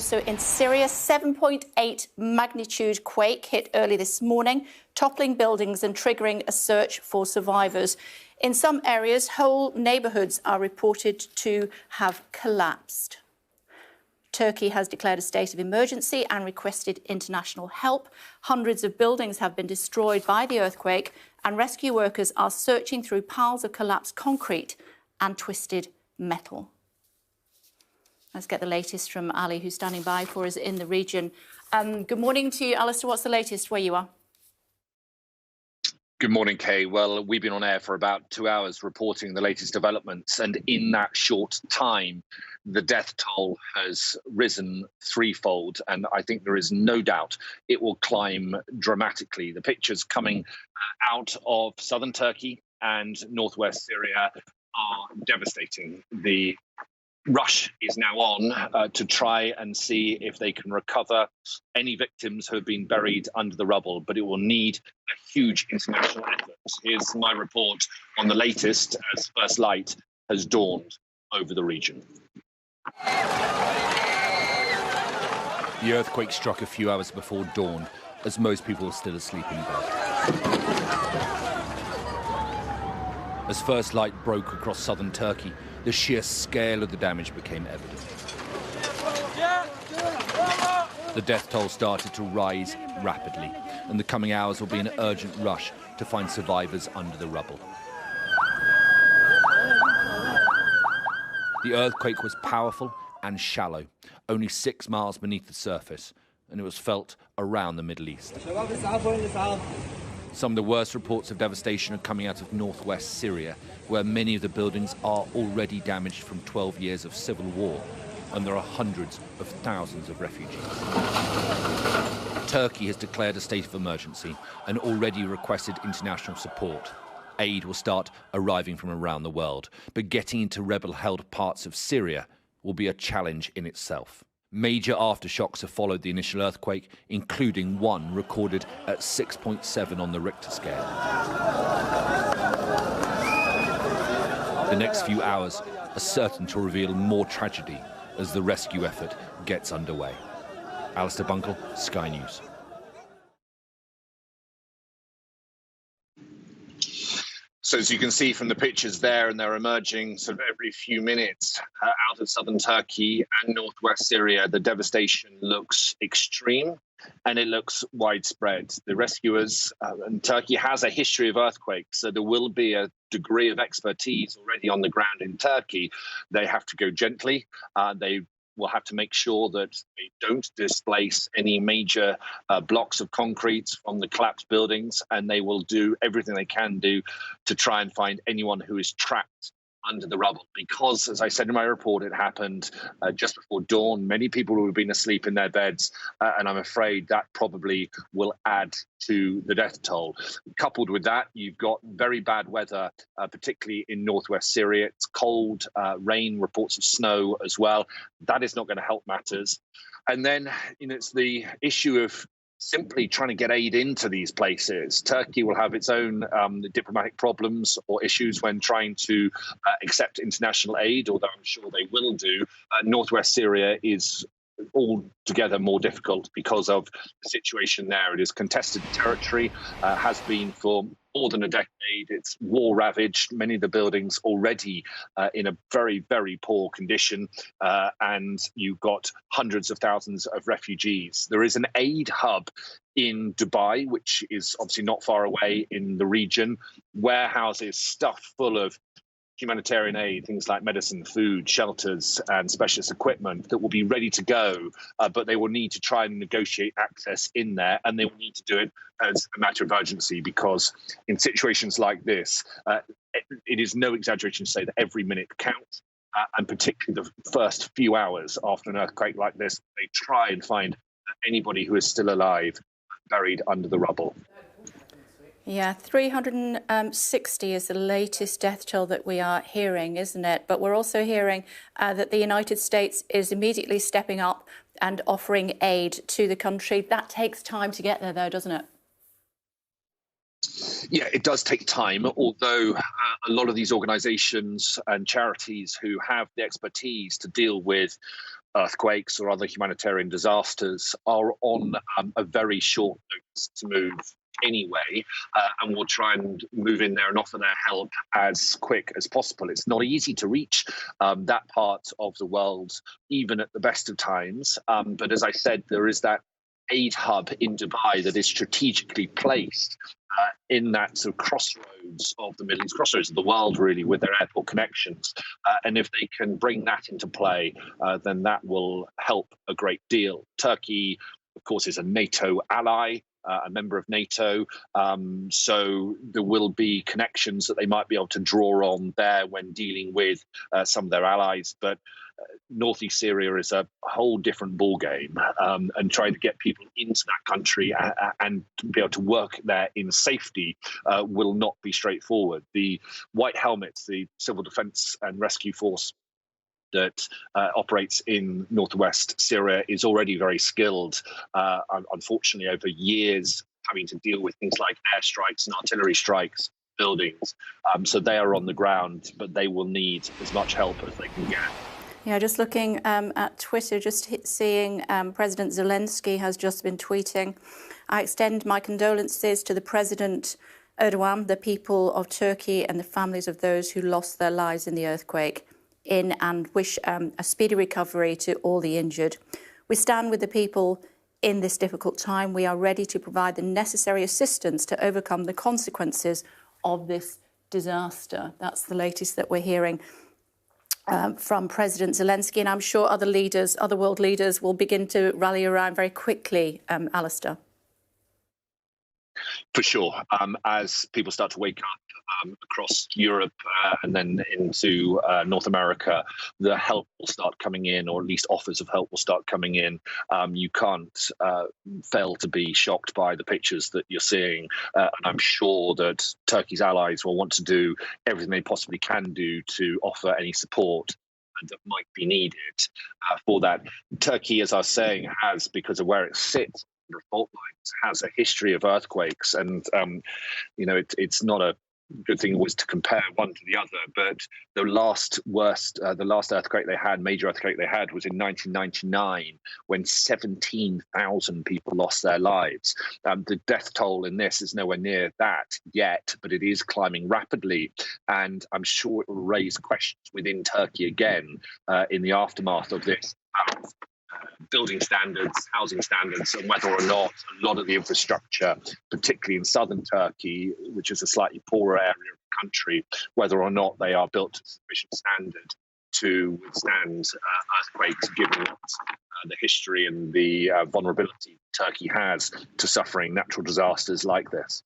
So in Syria, 7.8 magnitude quake hit early this morning, toppling buildings and triggering a search for survivors. In some areas, whole neighbourhoods are reported to have collapsed. Turkey has declared a state of emergency and requested international help. Hundreds of buildings have been destroyed by the earthquake, and rescue workers are searching through piles of collapsed concrete and twisted metal. Let's get the latest from Ali, who's standing by for us in the region. Good morning to you, Alistair. What's the latest where you are? Good morning, Kay. Well, we've been on air for about 2 hours reporting the latest developments, and in that short time, the death toll has risen threefold, and I think there is no doubt it will climb dramatically. The pictures coming out of southern Turkey and northwest Syria are devastating. The rush is now on to try and see if they can recover any victims who have been buried under the rubble, but it will need a huge international effort. Here's my report on the latest as first light has dawned over the region. The earthquake struck a few hours before dawn, as most people were still asleep in bed. As first light broke across southern Turkey, the sheer scale of the damage became evident. The death toll started to rise rapidly, and the coming hours will be an urgent rush to find survivors under the rubble. The earthquake was powerful and shallow, only 6 miles beneath the surface, and it was felt around the Middle East. Some of the worst reports of devastation are coming out of northwest Syria, where many of the buildings are already damaged from 12 years of civil war, and there are hundreds of thousands of refugees. Turkey has declared a state of emergency and already requested international support. Aid will start arriving from around the world, but getting into rebel-held parts of Syria will be a challenge in itself. Major aftershocks have followed the initial earthquake, including one recorded at 6.7 on the Richter scale. The next few hours are certain to reveal more tragedy as the rescue effort gets underway. Alistair Bunkle, Sky News. So as you can see from the pictures there, and they're emerging sort of every few minutes out of southern Turkey and northwest Syria, the devastation looks extreme and it looks widespread. The rescuers, and Turkey has a history of earthquakes, so there will be a degree of expertise already on the ground in Turkey. They have to go gently. They will have to make sure that they don't displace any major blocks of concrete from the collapsed buildings, and they will do everything they can do to try and find anyone who is trapped under the rubble. Because, as I said in my report, it happened just before dawn. Many people will have been asleep in their beds, and I'm afraid that probably will add to the death toll. Coupled with that, you've got very bad weather, particularly in northwest Syria. It's cold, rain, reports of snow as well. That is not going to help matters. And then, it's the issue of simply trying to get aid into these places. Turkey will have its own diplomatic problems or issues when trying to accept international aid, although I'm sure they will do. Northwest Syria is altogether more difficult because of the situation there. It is contested territory, has been for more than a decade. It's war ravaged. Many of the buildings already in a very, very poor condition, and you've got hundreds of thousands of refugees. There is an aid hub in Dubai, which is obviously not far away in the region, warehouses stuffed full of humanitarian aid, things like medicine, food, shelters, and specialist equipment that will be ready to go, but they will need to try and negotiate access in there, and they will need to do it as a matter of urgency, because in situations like this, it is no exaggeration to say that every minute counts, and particularly the first few hours after an earthquake like this, they try and find anybody who is still alive buried under the rubble. Yeah, 360 is the latest death toll that we are hearing, isn't it? But we're also hearing that the United States is immediately stepping up and offering aid to the country. That takes time to get there, though, doesn't it? Yeah, it does take time, although a lot of these organisations and charities who have the expertise to deal with earthquakes or other humanitarian disasters are on a very short notice to move anyway, and will try and move in there and offer their help as quick as possible. It's not easy to reach that part of the world, even at the best of times. But as I said, there is that aid hub in Dubai that is strategically placed in that sort of crossroads of the Middle East, crossroads of the world, really, with their airport connections. And if they can bring that into play, then that will help a great deal. Turkey, of course, is a NATO ally, a member of NATO. So there will be connections that they might be able to draw on there when dealing with some of their allies. But northeast Syria is a whole different ballgame, and trying to get people into that country and to be able to work there in safety will not be straightforward. The White Helmets, the Civil Defence and Rescue Force that operates in northwest Syria, is already very skilled, unfortunately, over years having to deal with things like airstrikes and artillery strikes, buildings. So they are on the ground, but they will need as much help as they can get. Yeah, just looking at Twitter, just seeing President Zelensky has just been tweeting, "I extend my condolences to the President Erdogan, the people of Turkey and the families of those who lost their lives in the earthquake, and wish a speedy recovery to all the injured. We stand with the people in this difficult time. We are ready to provide the necessary assistance to overcome the consequences of this disaster." That's the latest that we're hearing from President Zelensky, and I'm sure other leaders, other world leaders, will begin to rally around very quickly, Alistair. For sure. As people start to wake up across Europe and then into North America, the help will start coming in, or at least offers of help will start coming in. You can't fail to be shocked by the pictures that you're seeing. And I'm sure that Turkey's allies will want to do everything they possibly can do to offer any support that might be needed for that. Turkey, as I was saying, has, because of where it sits, fault lines, has a history of earthquakes, and it's not a good thing always to compare one to the other, but the last earthquake they had, major earthquake they had, was in 1999, when 17,000 people lost their lives. The death toll in this is nowhere near that yet, but it is climbing rapidly, and I'm sure it will raise questions within Turkey again in the aftermath of this. Building standards, housing standards, and whether or not a lot of the infrastructure, particularly in southern Turkey, which is a slightly poorer area of the country, whether or not they are built to sufficient standard to withstand earthquakes, given the history and the vulnerability Turkey has to suffering natural disasters like this.